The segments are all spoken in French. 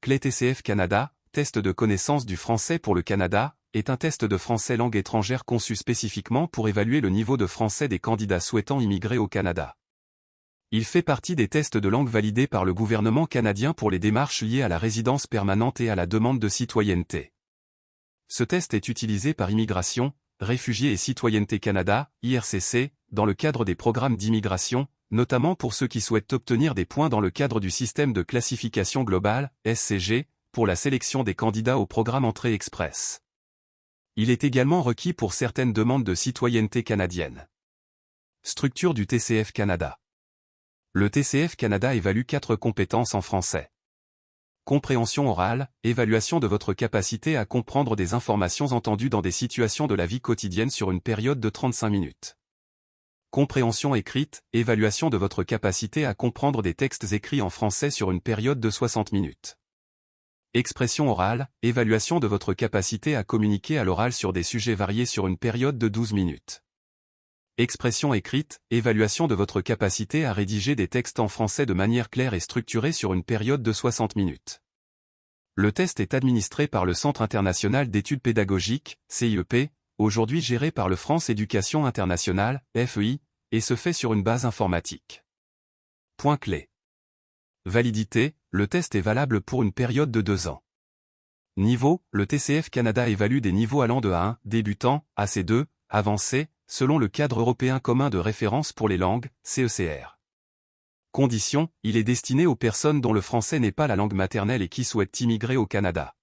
Clé TCF Canada, test de connaissance du français pour le Canada, est un test de français langue étrangère conçu spécifiquement pour évaluer le niveau de français des candidats souhaitant immigrer au Canada. Il fait partie des tests de langue validés par le gouvernement canadien pour les démarches liées à la résidence permanente et à la demande de citoyenneté. Ce test est utilisé par Immigration, Réfugiés et Citoyenneté Canada, IRCC, dans le cadre des programmes d'immigration, notamment pour ceux qui souhaitent obtenir des points dans le cadre du système de classification globale, SCG, pour la sélection des candidats au programme Entrée Express. Il est également requis pour certaines demandes de citoyenneté canadienne. Structure du TCF Canada. Le TCF Canada évalue 4 compétences en français. Compréhension orale, évaluation de votre capacité à comprendre des informations entendues dans des situations de la vie quotidienne sur une période de 35 minutes. Compréhension écrite, évaluation de votre capacité à comprendre des textes écrits en français sur une période de 60 minutes. Expression orale, évaluation de votre capacité à communiquer à l'oral sur des sujets variés sur une période de 12 minutes. Expression écrite, évaluation de votre capacité à rédiger des textes en français de manière claire et structurée sur une période de 60 minutes. Le test est administré par le Centre international d'études pédagogiques, CIEP, aujourd'hui géré par le France Éducation Internationale, FEI, et se fait sur une base informatique. Point clé. Validité, le test est valable pour une période de 2 ans. Niveau, le TCF Canada évalue des niveaux allant de A1, débutant, à C2, avancé, selon le cadre européen commun de référence pour les langues, CECR. Condition, il est destiné aux personnes dont le français n'est pas la langue maternelle et qui souhaitent immigrer au Canada.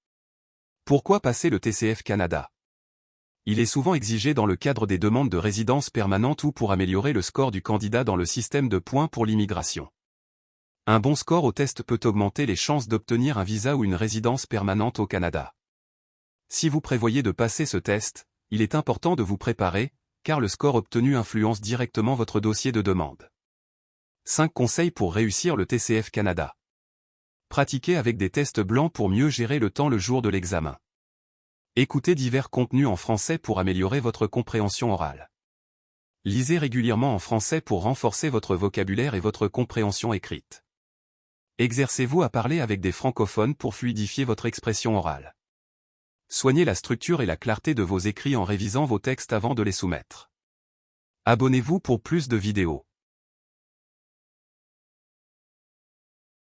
Pourquoi passer le TCF Canada? Il est souvent exigé dans le cadre des demandes de résidence permanente ou pour améliorer le score du candidat dans le système de points pour l'immigration. Un bon score au test peut augmenter les chances d'obtenir un visa ou une résidence permanente au Canada. Si vous prévoyez de passer ce test, il est important de vous préparer, car le score obtenu influence directement votre dossier de demande. 5 conseils pour réussir le TCF Canada. Pratiquez avec des tests blancs pour mieux gérer le temps le jour de l'examen. Écoutez divers contenus en français pour améliorer votre compréhension orale. Lisez régulièrement en français pour renforcer votre vocabulaire et votre compréhension écrite. Exercez-vous à parler avec des francophones pour fluidifier votre expression orale. Soignez la structure et la clarté de vos écrits en révisant vos textes avant de les soumettre. Abonnez-vous pour plus de vidéos.